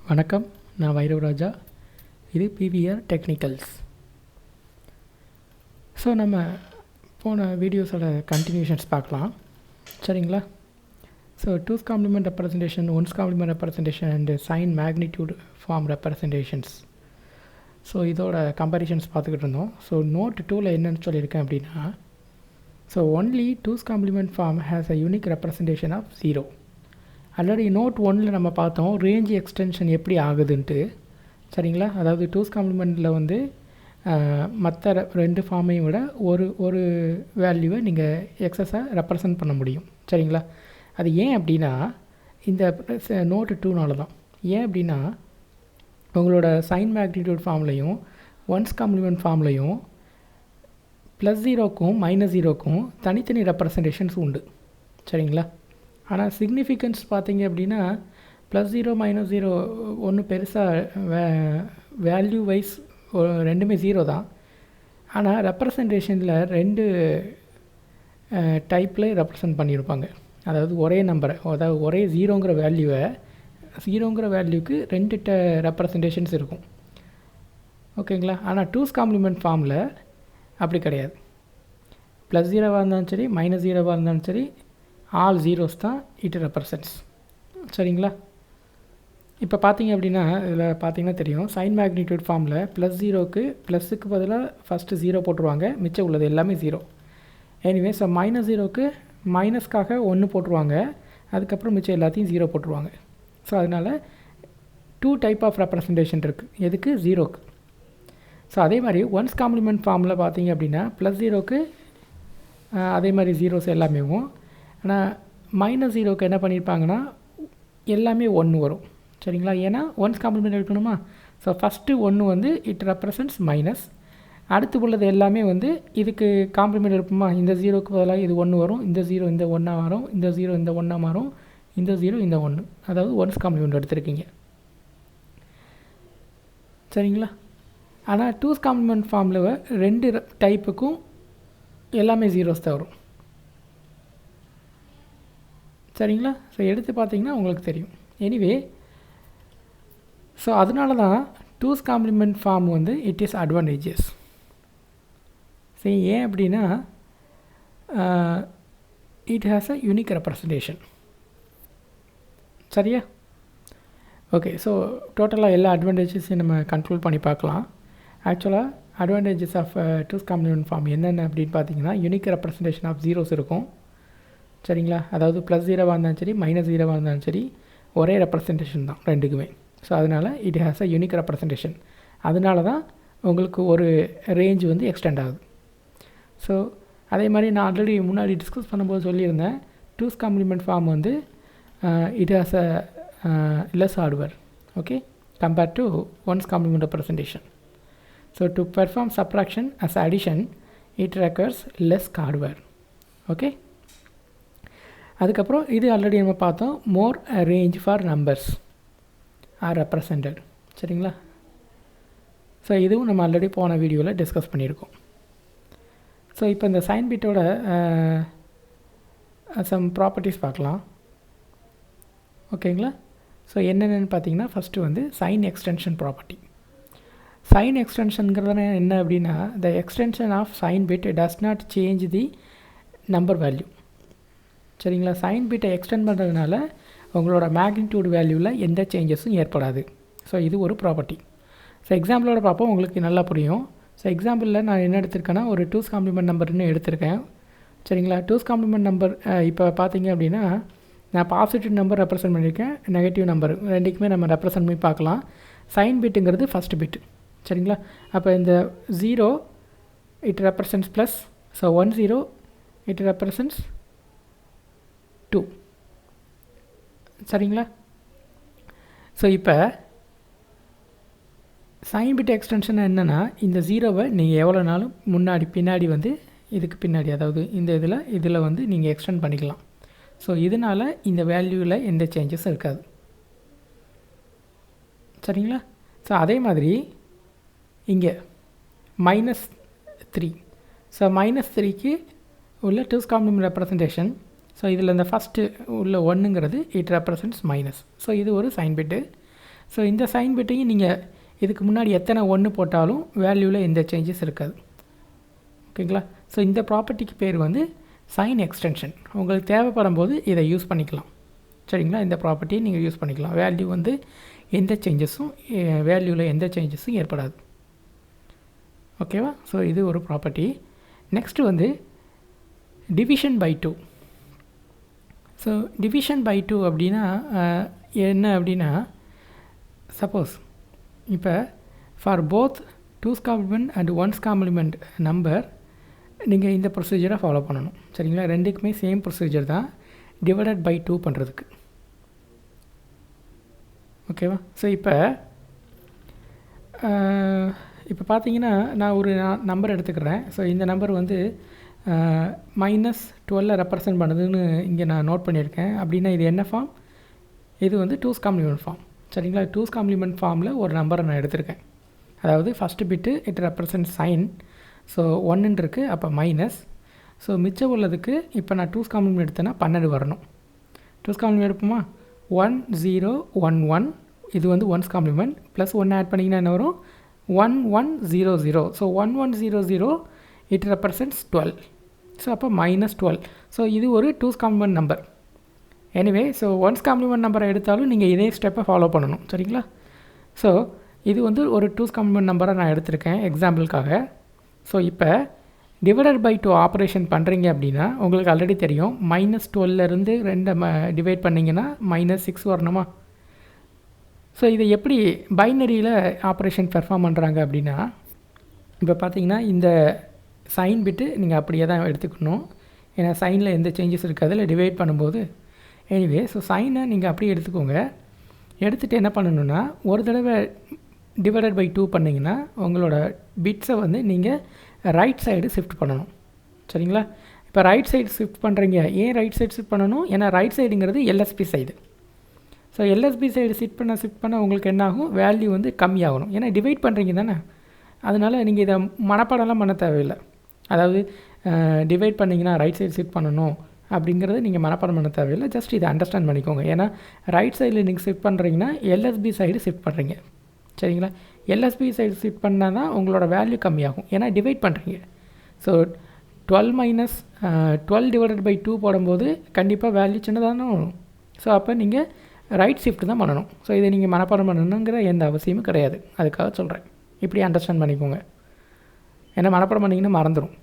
வணக்கம், நான் வைரவராஜா. இது பிவிஆர் டெக்னிக்கல்ஸ். ஸோ நம்ம போன வீடியோஸோட கண்டினியூஷன்ஸ் பார்க்கலாம், சரிங்களா? So two's complement representation, one's complement representation and sign magnitude form representations. So இதோட கம்பேரிஷன்ஸ் பார்த்துக்கிட்டு இருந்தோம். ஸோ நோட் 2ல் என்னென்னு சொல்லியிருக்கேன் அப்படின்னா, so only two's complement form has a unique representation of 0. Already note 1ல் நம்ம பார்த்தோம் ரேஞ்ச் எக்ஸ்டென்ஷன் எப்படி ஆகுதுன்ட்டு, சரிங்களா? அதாவது டூஸ் காம்ப்ளிமெண்ட்டில் வந்து மற்ற ரெண்டு ஃபார்மையும் விட ஒரு வேல்யூவை நீங்கள் எக்ஸஸாக ரெப்ரசன்ட் பண்ண முடியும், சரிங்களா? அது ஏன் அப்படின்னா இந்த நோட் 2னால தான். ஏன் அப்படின்னா உங்களோட சைன் மேக்னிடியூட் ஃபார்ம்லையும் ஒன்ஸ் காம்ப்ளிமெண்ட் ஃபார்ம்லையும் +0க்கும் -0க்கும் தனித்தனி ரெப்ரசன்டேஷன்ஸ் உண்டு, சரிங்களா? ஆனால் சிக்னிஃபிகன்ஸ் பார்த்தீங்க அப்படின்னா +0 -0 ஒன்றும் பெருசாக வேல்யூ வைஸ் ரெண்டுமே 0 தான். ஆனால் ரெப்ரசன்டேஷனில் ரெண்டு டைப்பில் ரெப்ரசன்ட் பண்ணியிருப்பாங்க. அதாவது ஒரே நம்பரை, அதாவது ஒரே 0ங்கிற வேல்யூக்கு ரெண்டு ரெப்ரசன்டேஷன்ஸ் இருக்கும், ஓகேங்களா? ஆனால் டூஸ் காம்ப்ளிமெண்ட் ஃபார்மில் அப்படி கிடையாது. +0வாக இருந்தாலும் சரி, -0வாக இருந்தாலும் சரி, ஆல் ஜீரோஸ் தான் இட் ரெப்ரசன்ட்ஸ், சரிங்களா? இப்போ பார்த்தீங்க அப்படின்னா இதில் பார்த்தீங்கன்னா தெரியும், சைன் மேக்னிடியூட் ஃபார்மில் +0க்கு ப்ளஸுக்கு பதிலாக ஃபஸ்ட்டு 0 போட்டுருவாங்க, மிச்சம் உள்ளது எல்லாமே 0. எனிவே ஸோ -0க்கு மைனஸ்க்காக 1 போட்டுருவாங்க, அதுக்கப்புறம் மிச்சம் எல்லாத்தையும் 0 போட்டுருவாங்க. ஸோ அதனால் 2 டைப் ஆஃப் ரெப்ரசன்டேஷன் இருக்குது. எதுக்கு? 0க்கு. ஸோ அதே மாதிரி ஒன்ஸ் காம்ப்ளிமெண்ட் ஃபார்மில் பார்த்தீங்க அப்படின்னா +0க்கு அதே மாதிரி ஜீரோஸ் எல்லாமேவும், ஆனால் -0க்கு என்ன பண்ணியிருப்பாங்கன்னா எல்லாமே 1 வரும், சரிங்களா? ஏன்னா ஒன்ஸ் காம்ப்ளிமெண்ட் எடுக்கணுமா? ஸோ ஃபஸ்ட்டு 1 வந்து இட் ரெப்ரசன்ட்ஸ் மைனஸ், அடுத்து உள்ளது எல்லாமே வந்து இதுக்கு காம்ப்ளிமெண்ட் எடுப்போமா? இந்த 0க்கு பதிலாக இது 1 வரும், இந்த 0 இந்த 1 வரும், இந்த 0 இந்த 1 மாறும், இந்த 0 இந்த 1, அதாவது ஒன்ஸ் காம்ப்ளிமெண்ட் எடுத்திருக்கீங்க, சரிங்களா? ஆனால் டூஸ் காம்ப்ளிமெண்ட் ஃபார்மில் ரெண்டு டைப்புக்கும் எல்லாமே ஜீரோஸ் தான் வரும், சரிங்களா? ஸோ எடுத்து பார்த்தீங்கன்னா உங்களுக்கு தெரியும். எனிவே ஸோ அதனால தான் டூஸ் காம்ப்ளிமெண்ட் ஃபார்ம் வந்து இட் இஸ் அட்வான்டேஜஸ். சரி, ஏன் அப்படின்னா it has a unique representation, சரியா? ஓகே, ஸோ டோட்டலாக எல்லா அட்வான்டேஜஸையும் நம்ம கண்ட்ரோல் பண்ணி பார்க்கலாம். ஆக்சுவலாக advantages of two's complement form என்னென்ன அப்படின்னு பார்த்தீங்கன்னா, யூனிக் ரெப்ரசன்டேஷன் ஆஃப் ஜீரோஸ் இருக்கும், சரிங்களா? அதாவது +0வாக இருந்தாலும் சரி, -0வாக இருந்தாலும் சரி, ஒரே ரெப்ரசன்டேஷன் தான் ரெண்டுக்குமே. ஸோ அதனால் it has a unique representation. அதனால தான் உங்களுக்கு ஒரு ரேஞ்ச் வந்து எக்ஸ்டெண்ட் ஆகுது. ஸோ அதே மாதிரி நான் ஆல்ரெடி முன்னாடி டிஸ்கஸ் பண்ணும்போது சொல்லியிருந்தேன், டூஸ் காம்ப்ளிமெண்ட் ஃபார்ம் வந்து it has a less hardware, okay, compared to one's complement representation. So to perform subtraction as addition it requires less hardware, okay. அதுக்கப்புறம் இது ஆல்ரெடி நம்ம பார்த்தோம், more range for numbers are represented, சரிங்களா? So இதுவும் நம்ம already போன வீடியோவில் discuss பண்ணியிருக்கோம். ஸோ இப்போ இந்த சைன் பிட்டோட சம் ப்ராப்பர்ட்டிஸ் பார்க்கலாம், ஓகேங்களா? ஸோ என்னென்னு பார்த்தீங்கன்னா, ஃபஸ்ட்டு வந்து சைன் எக்ஸ்டென்ஷன் ப்ராப்பர்ட்டி. சைன் எக்ஸ்டென்ஷனுங்கிறது என்ன அப்படின்னா, the extension of sign bit does not change the number value, சரிங்களா? சைன் பிட்டை எக்ஸ்டெண்ட் பண்ணுறதுனால உங்களோட மேக்னிடியூட் வேல்யூவில் எந்த சேஞ்சஸும் ஏற்படாது. ஸோ இது ஒரு ப்ராப்பர்ட்டி. ஸோ எக்ஸாம்பிளோட பார்ப்போம், உங்களுக்கு நல்லா புரியும். ஸோ எக்ஸாம்பிளில் நான் என்ன எடுத்திருக்கேன்னா, ஒரு டூஸ் காம்ப்ளிமெண்ட் நம்பர்னு எடுத்திருக்கேன், சரிங்களா? டூஸ் காம்ப்ளிமெண்ட் நம்பர் இப்போ பார்த்தீங்க அப்படின்னா நான் பாசிட்டிவ் நம்பர் ரெப்ரசன்ட் பண்ணியிருக்கேன், நெகட்டிவ் நம்பர் ரெண்டுக்குமே நம்ம ரெப்ரசன்ட் பண்ணி பார்க்கலாம். சைன் பிட்டுங்கிறது ஃபஸ்ட் பிட்டு, சரிங்களா? அப்போ இந்த 0 it represents plus, so 10 it represents 2, சரிங்களா? ஸோ இப்போ சைன் பிட் எக்ஸ்டென்ஷன் என்னென்னா, இந்த 0வை நீங்கள் எவ்வளோ நாளும் முன்னாடி பின்னாடி வந்து இதுக்கு பின்னாடி, அதாவது இந்த இதில் வந்து நீங்கள் எக்ஸ்டெண்ட் பண்ணிக்கலாம். ஸோ இதனால் இந்த வேல்யூவில் எந்த சேஞ்சஸும் இருக்காது, சரிங்களா? ஸோ அதே மாதிரி இங்கே -3, ஸோ -3க்கு உள்ள டூஸ் காம்ப்ளிமெண்ட் ரெப்ரசன்டேஷன். ஸோ இதில் இந்த ஃபஸ்ட்டு உள்ள 1ங்கிறது இட் ரெப்ரசன்ட்ஸ் மைனஸ். ஸோ இது ஒரு சைன் பிட்டு. ஸோ இந்த சைன் பிட்டையும் நீங்கள் இதுக்கு முன்னாடி எத்தனை 1 போட்டாலும் வேல்யூவில் எந்த சேஞ்சஸ் இருக்காது. ஓகேங்களா? ஸோ இந்த ப்ராப்பர்ட்டிக்கு பேர் வந்து சைன் எக்ஸ்டென்ஷன். உங்களுக்கு தேவைப்படும் போது இதை யூஸ் பண்ணிக்கலாம். சரிங்களா? இந்த ப்ராப்பர்ட்டியை நீங்கள் யூஸ் பண்ணிக்கலாம். வேல்யூ வந்து எந்த சேஞ்சஸும் வேல்யூவில் எந்த சேஞ்சஸும் ஏற்படாது. ஓகேவா? ஸோ இது ஒரு ப்ராப்பர்ட்டி. நெக்ஸ்ட்டு வந்து division by 2. So division by 2 அப்படின்னா என்ன அப்படின்னா, சப்போஸ் இப்போ for both 2's complement and 1's complement number நீங்கள் இந்த ப்ரொசீஜரை ஃபாலோ பண்ணணும். சரிங்களா? ரெண்டுக்குமே சேம் ப்ரொசீஜர் தான் டிவைடட் பை 2 பண்ணுறதுக்கு. ஓகேவா? ஸோ இப்போ பார்த்தீங்கன்னா நான் ஒரு நம்பர் எடுத்துக்கிறேன். ஸோ இந்த நம்பர் வந்து -12 ரெப்ரசன்ட் பண்ணுதுன்னு இங்கே நான் நோட் பண்ணியிருக்கேன். அப்படின்னா இது என்ன ஃபார்ம்? இது வந்து 2's காம்ப்ளிமெண்ட் ஃபார்ம். சரிங்களா? 2's காம்ப்ளிமெண்ட் ஃபார்மில் ஒரு நம்பரை நான் எடுத்திருக்கேன். அதாவது first bit it represent sign. So 1 இருக்குது, அப்போ மைனஸ். ஸோ மிச்சம் உள்ளதுக்கு இப்போ நான் 2's காம்ப்ளிமெண்ட் எடுத்தேன்னா 12 வரணும். 2's complement எடுப்போமா? 1 0 1 1, இது வந்து 1's காம்ப்ளிமெண்ட் ப்ளஸ் 1 ஆட் பண்ணிங்கன்னா என்ன வரும்? 1 1 0 0. So 1 1 0 0 it represents 12. ஸோ அப்போ -12. ஸோ இது ஒரு 2's complement number. Anyway so 1's complement நம்பரை எடுத்தாலும் நீங்கள் இதே ஸ்டெப்பை ஃபாலோ பண்ணணும். சரிங்களா? ஸோ இது வந்து ஒரு 2's காம்ப்ளிமெண்ட் நம்பரை நான் எடுத்திருக்கேன் எக்ஸாம்பிளுக்காக. ஸோ இப்போ டிவைடட் பை 2 ஆப்ரேஷன் பண்ணுறீங்க அப்படின்னா உங்களுக்கு ஆல்ரெடி தெரியும், -12லேருந்து 2 டிவைட் பண்ணிங்கன்னா -6 வரணுமா? ஸோ இதை எப்படி பைனரியில் ஆப்ரேஷன் பெர்ஃபார்ம் பண்ணுறாங்க அப்படின்னா, இப்போ பார்த்தீங்கன்னா இந்த சைன் பிட்டு நீங்கள் அப்படியே தான் எடுத்துக்கணும். ஏன்னா சைனில் எந்த சேஞ்சஸ் இருக்காது இல்லை டிவைட் பண்ணும்போது. எனிவே ஸோ சைனை நீங்கள் அப்படியே எடுத்துக்கோங்க. எடுத்துகிட்டு என்ன பண்ணணுன்னா, ஒரு தடவை டிவைடட் பை 2 பண்ணிங்கன்னா உங்களோட பிட்ஸை வந்து நீங்கள் ரைட் சைடு ஷிஃப்ட் பண்ணணும். சரிங்களா? இப்போ ரைட் சைடு ஷிஃப்ட் பண்ணுறீங்க. ஏன் ரைட் சைடு ஷிஃப்ட் பண்ணணும்? ஏன்னா ரைட் சைடுங்கிறது LSB side. So LSB side shift பண்ண உங்களுக்கு என்ன ஆகும்? வேல்யூ வந்து கம்மியாகணும். ஏன்னா டிவைட் பண்ணுறீங்க தானே, அதனால் நீங்கள் இதை மனப்பாடம்லாம் பண்ண தேவையில்லை. அதாவது டிவைட் பண்ணிங்கன்னா ரைட் சைடு ஷிஃப்ட் பண்ணணும் அப்படிங்கிறது நீங்கள் மனப்பாடம் பண்ண தேவையில்லை. ஜஸ்ட் இதை அண்டர்ஸ்டாண்ட் பண்ணிக்கோங்க. ஏன்னா ரைட் சைடில் நீங்கள் ஷிஃப்ட் பண்ணுறீங்கன்னா எல்எஸ்பி சைடு ஷிஃப்ட் பண்ணுறீங்க. சரிங்களா? எல்எஸ்பி சைடு ஷிஃப்ட் பண்ணால் தான் உங்களோட வேல்யூ கம்மியாகும். ஏன்னா டிவைட் பண்ணுறீங்க. ஸோ 12 - 12 டிவைடட் பை 2 போடும்போது கண்டிப்பாக வேல்யூ சின்னதானே வரும். ஸோ அப்போ நீங்கள் ரைட் ஷிஃப்ட் தான் பண்ணணும். ஸோ இதை நீங்கள் மனப்பாடம் பண்ணணுங்கிற எந்த அவசியமும் கிடையாது. அதுக்காக சொல்கிறேன். இப்படி அண்டர்ஸ்டாண்ட் பண்ணிக்கோங்க. ஏன்னா மனப்பாடம் பண்ணிங்கன்னா மறந்துடும்.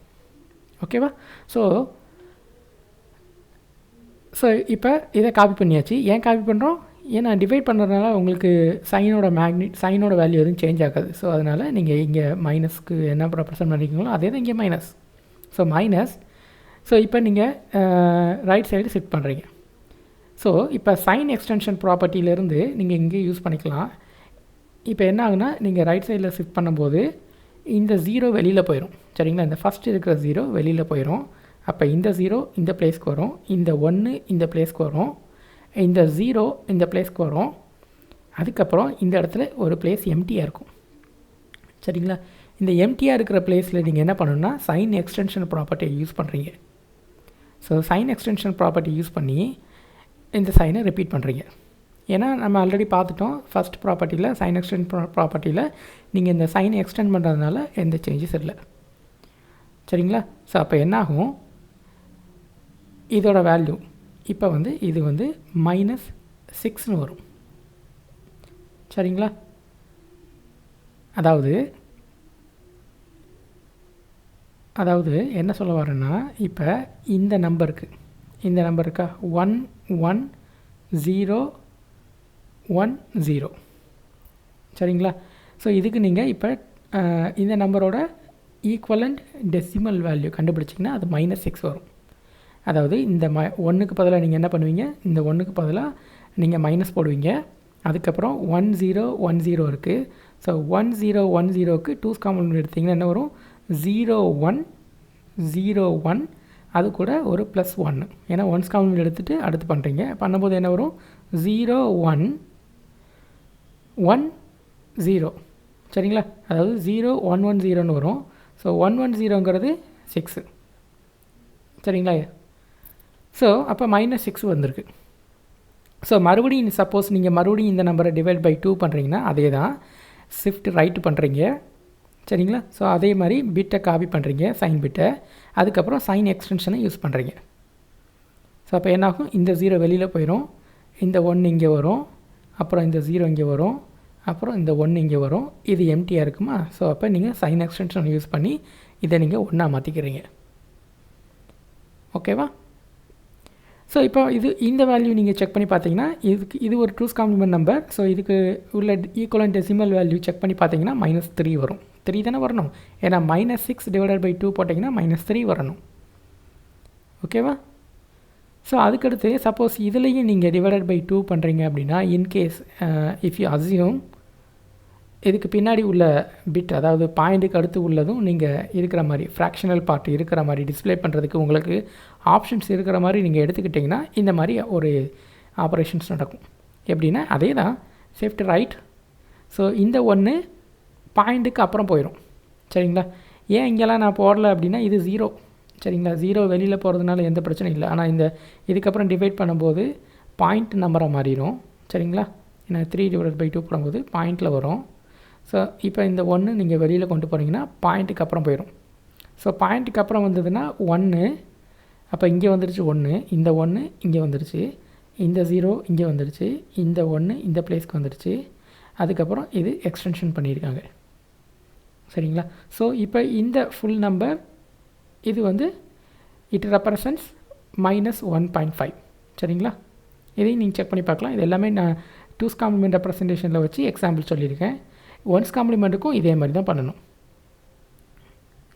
ஓகேவா? ஸோ இப்போ இதை காப்பி பண்ணியாச்சு. ஏன் காப்பி பண்ணுறோம்? ஏன்னா டிவைட் பண்ணுறதுனால உங்களுக்கு சைனோட வேல்யூ எதுவும் சேஞ்ச் ஆகாது. ஸோ அதனால் நீங்கள் இங்கே மைனஸ்க்கு என்ன ரெப்ரசன்ட் பண்ணிக்கீங்களோ அதே தான் இங்கே மைனஸ். So minus. ஸோ இப்போ நீங்கள் ரைட் சைடு ஷிஃப்ட் பண்ணுறீங்க. ஸோ இப்போ சைன் எக்ஸ்டென்ஷன் ப்ராப்பர்ட்டியிலேருந்து நீங்கள் இங்கே யூஸ் பண்ணிக்கலாம். இப்போ என்ன ஆகுனா, நீங்கள் ரைட் சைடில் ஷிஃப்ட் பண்ணும்போது இந்த 0 வெளியில் போயிடும். சரிங்களா? இந்த ஃபஸ்ட் இருக்கிற 0 வெளியில் போயிடும். அப்போ இந்த 0 இந்த பிளேஸ்க்கு வரும், இந்த 1 இந்த பிளேஸ்க்கு வரும், இந்த 0 இந்த பிளேஸ்க்கு வரும். அதுக்கப்புறம் இந்த இடத்துல ஒரு பிளேஸ் எம்டியாக இருக்கும். சரிங்களா? இந்த எம்டியாக இருக்கிற பிளேஸில் நீங்கள் என்ன பண்ணணும்னா சைன் எக்ஸ்டென்ஷன் ப்ராப்பர்ட்டியை யூஸ் பண்ணுறீங்க. So sign extension property use பண்ணி இந்த சைனை ரிப்பீட் பண்ணுறீங்க. ஏன்னா நம்ம ஆல்ரெடி பார்த்துட்டோம் ஃபஸ்ட் ப்ராப்பர்ட்டியில் சைன் எக்ஸ்டென்ட் ப்ராப்பர்ட்டியில் நீங்கள் இந்த சைனை எக்ஸ்டெண்ட் பண்ணுறதுனால எந்த சேஞ்சஸ் இல்லை. சரிங்களா? ஸோ அப்போ என்னாகும், இதோட வேல்யூ இப்போ வந்து இது வந்து -6ன்னு வரும். சரிங்களா? அதாவது என்ன சொல்ல வரேன்னா, இப்போ இந்த நம்பருக்கு 1 1 0 1 0. சரிங்களா? ஸோ இதுக்கு நீங்கள் இப்போ இந்த நம்பரோட ஈக்குவலண்ட் டெசிமல் வேல்யூ கண்டுபிடிச்சிங்கன்னா அது -6 வரும். அதாவது இந்த 1க்கு பதிலாக நீங்கள் என்ன பண்ணுவீங்க, இந்த 1க்கு பதிலாக நீங்கள் மைனஸ் போடுவீங்க. அதுக்கப்புறம் 1 0 1 0 இருக்குது. ஸோ 1 0 1 0க்கு 2's காம்ப்ளிமெண்ட் எடுத்திங்கன்னா என்ன வரும்? 0 1 0 1, அது கூட ஒரு +1. ஏன்னா 1's காம்ப்ளிமெண்ட் எடுத்துகிட்டு அடுத்து பண்ணுறீங்க. பண்ணும்போது என்ன வரும்? 0 1 1 0. சரிங்களா? அதாவது 0 1 1 0ன்னு வரும். ஸோ 1 1 0ங்கிறது 6. சரிங்களா? ஸோ அப்போ -6 வந்திருக்கு. ஸோ மறுபடியும் சப்போஸ் நீங்கள் மறுபடியும் இந்த நம்பரை டிவைட் பை 2 பண்ணுறீங்கன்னா அதே தான் ஷிஃப்ட் ரைட் பண்ணுறீங்க சரிங்களா. ஸோ அதே மாதிரி பிட்டை காப்பி பண்ணுறீங்க சைன் பிட்டை, அதுக்கப்புறம் சைன் எக்ஸ்டென்ஷனை யூஸ் பண்ணுறீங்க. ஸோ அப்போ என்னாகும், இந்த 0 வெளியில் போயிடும், இந்த 1 இங்கே வரும், அப்புறம் இந்த 0 இங்கே வரும், அப்புறம் இந்த 1 இங்கே வரும், இது எம்டியாக இருக்குமா. ஸோ அப்போ நீங்கள் சைன் எக்ஸ்டென்ஷன் யூஸ் பண்ணி இதை நீங்கள் 1 மாற்றிக்கிறீங்க. ஓகேவா. ஸோ இப்போ இந்த வேல்யூ நீங்கள் செக் பண்ணி பார்த்தீங்கன்னா இது ஒரு 2's காம்ப்ளிமெண்ட் நம்பர். ஸோ இதுக்கு உள்ள ஈக்குவலன்ட் டெசிமல் வேல்யூ செக் பண்ணி பார்த்தீங்கன்னா -3 வரும். 3 தானே வரணும், ஏன்னா -6 டிவைடட் பை 2 போட்டிங்கன்னா -3 வரணும். ஓகேவா. ஸோ அதுக்கடுத்து சப்போஸ் இதுலேயும் நீங்கள் டிவைடட் பை 2 பண்ணுறீங்க அப்படின்னா, இன்கேஸ் இஃப் யூ அஸ்யூம் இதுக்கு பின்னாடி உள்ள பிட், அதாவது பாயிண்ட்டுக்கு அடுத்து உள்ளதும் நீங்கள் இருக்கிற மாதிரி ஃப்ராக்ஷனல் பார்ட் இருக்கிற மாதிரி டிஸ்பிளே பண்ணுறதுக்கு உங்களுக்கு ஆப்ஷன்ஸ் இருக்கிற மாதிரி நீங்கள் எடுத்துக்கிட்டிங்கன்னா இந்த மாதிரி ஒரு ஆப்ரேஷன்ஸ் நடக்கும். எப்படின்னா அதே தான் ஷிஃப்ட் ரைட். ஸோ இந்த 1 பாயிண்ட்டுக்கு அப்புறம் போயிடும் சரிங்களா. ஏன் இங்கெல்லாம் நான் போடல அப்படின்னா இது 0 சரிங்களா. 0 வெளியில் போகிறதுனால எந்த பிரச்சனையும் இல்லை. ஆனால் இதுக்கப்புறம் டிவைட் பண்ணும்போது பாயிண்ட் நம்பரை மாறிடும் சரிங்களா. ஏன்னா 3 டிவைட் பை 2 போடும்போது பாயிண்டில் வரும். ஸோ இப்போ இந்த 1 நீங்கள் வெளியில் கொண்டு போகிறீங்கன்னா பாயிண்ட்டுக்கு அப்புறம் போயிடும். ஸோ பாயிண்ட்டுக்கு அப்புறம் வந்ததுன்னா 1, அப்போ இங்கே வந்துடுச்சு 1, இந்த 1 இங்கே வந்துடுச்சு, இந்த 0 இங்கே வந்துடுச்சு, இந்த 1 இந்த பிளேஸ்க்கு வந்துடுச்சு, அதுக்கப்புறம் இது எக்ஸ்டென்ஷன் பண்ணியிருக்காங்க சரிங்களா. ஸோ இப்போ இந்த ஃபுல் நம்பர் இது இட் ரெப்ரசன்ட்ஸ் -1.5 சரிங்களா. இதையும் நீங்கள் செக் பண்ணி பார்க்கலாம். இது எல்லாமே நான் 2's காம்ப்ளிமெண்ட் ரெப்ரசன்டேஷனில் வச்சு எக்ஸாம்பிள் சொல்லியிருக்கேன். 1's காம்ப்ளிமெண்ட்டுக்கும் இதே மாதிரி தான் பண்ணணும்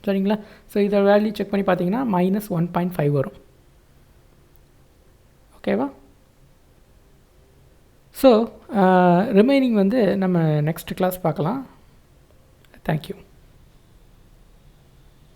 சரிங்களா. ஸோ இதோட வேல்யூ செக் பண்ணி பார்த்தீங்கன்னா -1.5 வரும். ஓகேவா. ஸோ ரிமைனிங் நம்ம நெக்ஸ்ட் கிளாஸ் பார்க்கலாம். தேங்க்யூ.